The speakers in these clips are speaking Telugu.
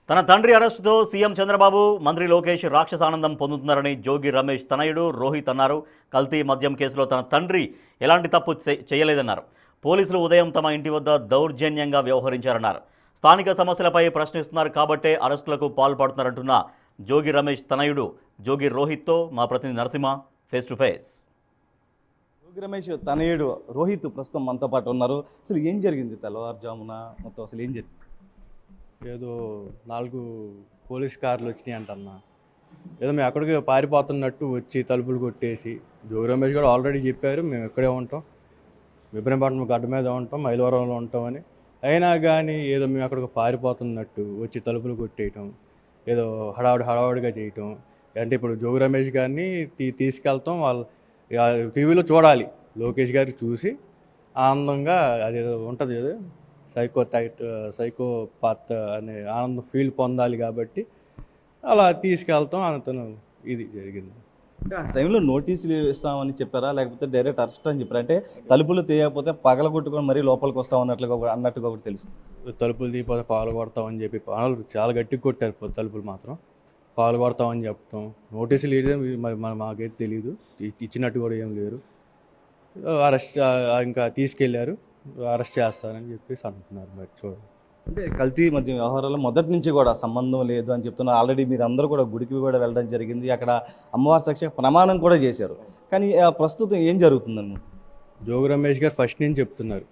తన తండ్రి అరెస్టుతో సీఎం చంద్రబాబు, మంత్రి లోకేష్ రాక్షసానందం పొందుతున్నారని జోగి రమేష్ తనయుడు రోహిత్ అన్నారు. కల్తీ మద్యం కేసులో తన తండ్రి ఎలాంటి తప్పు చేయలేదన్నారు. పోలీసులు ఉదయం తమ ఇంటి వద్ద దౌర్జన్యంగా వ్యవహరించారన్నారు. స్థానిక సమస్యలపై ప్రశ్నిస్తున్నారు కాబట్టే అరెస్టులకు పాల్పడుతున్నారంటున్న జోగి రమేష్ తనయుడు జోగి రోహిత్తో మా ప్రతినిధి Narasimha face to face. Jogi Ramesh తనయుడు రోహిత్ ప్రస్తుతం మనతో పాటు ఉన్నారు. అసలు ఏం జరిగింది తెల్లవారుజామున మొత్తం అసలు ఏం జరిగింది? ఏదో 4 పోలీస్ కార్లు వచ్చినాయి అంటన్నా. ఏదో మేము అక్కడికి పారిపోతున్నట్టు వచ్చి తలుపులు కొట్టేసి, జోగి రమేష్ కూడా ఆల్రెడీ చెప్పారు మేము ఇక్కడే ఉంటాం, ఇబ్రహీంపట్నం గడ్డ మీద ఉంటాం, మైలవరంలో ఉంటామని. అయినా కానీ ఏదో మేము అక్కడికి పారిపోతున్నట్టు వచ్చి తలుపులు కొట్టేయటం, ఏదో హడావుడిగా చేయటం. అంటే ఇప్పుడు జోగి రమేష్ గారిని తీసుకెళ్తాం, వాళ్ళు టీవీలో చూడాలి, లోకేష్ గారికి చూసి ఆనందంగా అదేదో ఉంటుంది కదా, సైకోపాత్ అనే ఆనందం ఫీల్ పొందాలి కాబట్టి అలా తీసుకెళ్తాం. అతను ఇది జరిగింది. అంటే ఆ టైంలో నోటీసులు ఇస్తామని చెప్పారా, లేకపోతే డైరెక్ట్ అరెస్ట్ అని చెప్పారా? అంటే తలుపులు తీయకపోతే పగలగొట్టుకొని మరీ లోపలికి అన్నట్టుగా ఒకటి తెలుసు. తలుపులు తీయకపోతే పాలు కొడతామని చెప్పి పాలు చాలా గట్టిగా కొట్టారు. తలుపులు మాత్రం పాలు కొడతామని చెప్తాం. నోటీసులు మరి మాకైతే తెలియదు, ఇచ్చినట్టు కూడా ఏం లేరు. అరెస్ట్ ఇంకా తీసుకెళ్లారు, అరెస్ట్ చేస్తారని చెప్పేసి అంటున్నారు. మరి చూడండి, అంటే కల్తీ మధ్య వ్యవహారాల్లో మొదటి నుంచి కూడా సంబంధం లేదు అని చెప్తున్నారు. ఆల్రెడీ మీరు అందరూ కూడా గుడికి కూడా వెళ్ళడం జరిగింది, అక్కడ అమ్మవారి సాక్షి ప్రమాణం కూడా చేశారు. కానీ ప్రస్తుతం ఏం జరుగుతుందన్న? జోగి రమేష్ గారు ఫస్ట్ నుంచి చెప్తున్నారు,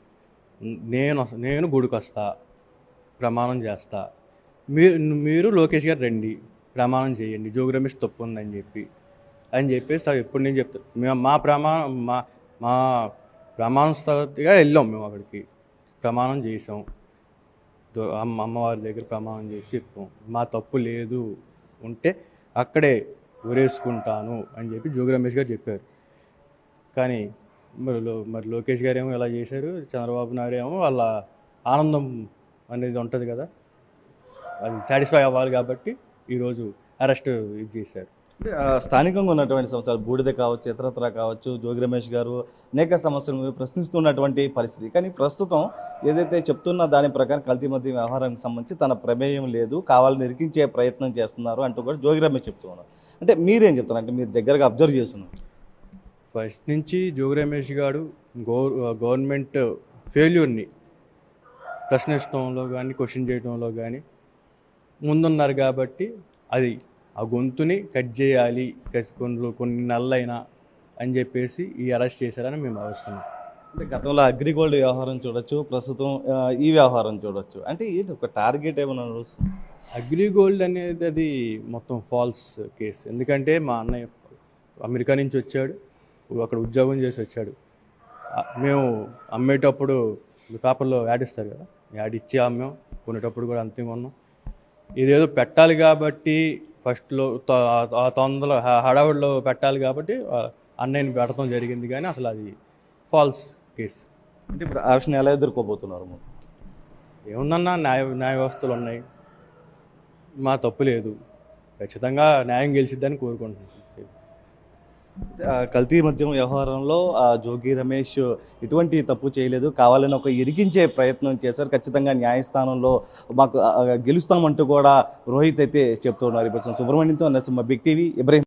నేను గుడికి వస్తా, ప్రమాణం చేస్తా, మీరు లోకేష్ గారు రండి, ప్రమాణం చేయండి, జోగి రమేష్ తప్పు ఉందని చెప్పేసి ఎప్పుడు నేను చెప్తాను. మేము మా ప్రమాణంగా వెళ్ళాం, మేము అక్కడికి ప్రమాణం చేసాం, అమ్మవారి దగ్గర ప్రమాణం చేసి చెప్పాం, మా తప్పు లేదు, ఉంటే అక్కడే ఊరేసుకుంటాను అని చెప్పి జోగి రమేష్ గారు చెప్పారు. కానీ మరి లోకేష్ గారు ఏమో ఇలా చేశారు, చంద్రబాబు నాయుడు ఏమో వాళ్ళ ఆనందం అనేది ఉంటుంది కదా, అది సాటిస్ఫై అవ్వాలి కాబట్టి ఈరోజు అరెస్ట్ ఇది చేశారు. స్థానికంగా ఉన్నటువంటి సంవత్సరాలు బూడిద కావచ్చు, ఇతరత్ర కావచ్చు, జోగి రమేష్ గారు అనేక సమస్యలను ప్రశ్నిస్తున్నటువంటి పరిస్థితి. కానీ ప్రస్తుతం ఏదైతే చెప్తున్న దాని ప్రకారం కల్తీ మద్యం వ్యవహారానికి సంబంధించి తన ప్రమేయం లేదు, కావాలని ఇరికించే ప్రయత్నం చేస్తున్నారు అంటూ కూడా జోగి రమేష్ చెప్తూ ఉన్నారు. అంటే మీరేం చెప్తున్నారు? అంటే మీరు దగ్గరగా అబ్జర్వ్ చేస్తున్నారు. ఫస్ట్ నుంచి జోగి రమేష్ గారు గవర్నమెంట్ ఫెయిల్యూర్ని ప్రశ్నించడంలో కానీ క్వశ్చన్ చేయడంలో కానీ ముందున్నారు కాబట్టి అది ఆ గొంతుని కట్ చేయాలి కొన్ని నెలలైనా అని చెప్పేసి ఈ అరెస్ట్ చేశారని మేము భావిస్తున్నాం. అంటే గతంలో అగ్రిగోల్డ్ వ్యవహారం చూడొచ్చు, ప్రస్తుతం ఈ వ్యవహారం చూడొచ్చు. అంటే ఏంటి ఒక టార్గెట్ ఏమైనా నడుస్తుంది? అగ్రిగోల్డ్ అనేది అది మొత్తం ఫాల్స్ కేసు. ఎందుకంటే మా అన్నయ్య అమెరికా నుంచి వచ్చాడు, అక్కడ ఉద్యోగం చేసి వచ్చాడు. మేము అమ్మేటప్పుడు పేపర్లో యాడ్ ఇస్తారు కదా, యాడ్ ఇచ్చి అమ్మాం, కొనేటప్పుడు కూడా అంతే కొన్నాం. ఇదేదో పెట్టాలి కాబట్టి ఫస్ట్లో తొందరలో హడావుడిలో పెట్టాలి కాబట్టి అన్నయ్యని పెట్టడం జరిగింది, కానీ అసలు అది ఫాల్స్ కేసు. అంటే ఇప్పుడు ఆ విషయం ఎలా ఎదుర్కోబోతున్నారు? ఏముందన్నా న్యాయ వ్యవస్థలు ఉన్నాయి, మా తప్పు లేదు, ఖచ్చితంగా న్యాయం గెలిచిద్దని కోరుకుంటున్నాను. కల్తీ మద్యం వ్యవహారంలో జోగి రమేష్ ఎటువంటి తప్పు చేయలేదు, కావాలని ఒక ఇరికించే ప్రయత్నం చేశారు. ఖచ్చితంగా న్యాయస్థానంలో మాకు గెలుస్తామంటూ కూడా రోహిత్ అయితే చెప్తున్నారు. ఇప్పుడు సుబ్రహ్మణ్యంతో నరసింహ, బిగ్ టీవీ, ఇబ్రహీం.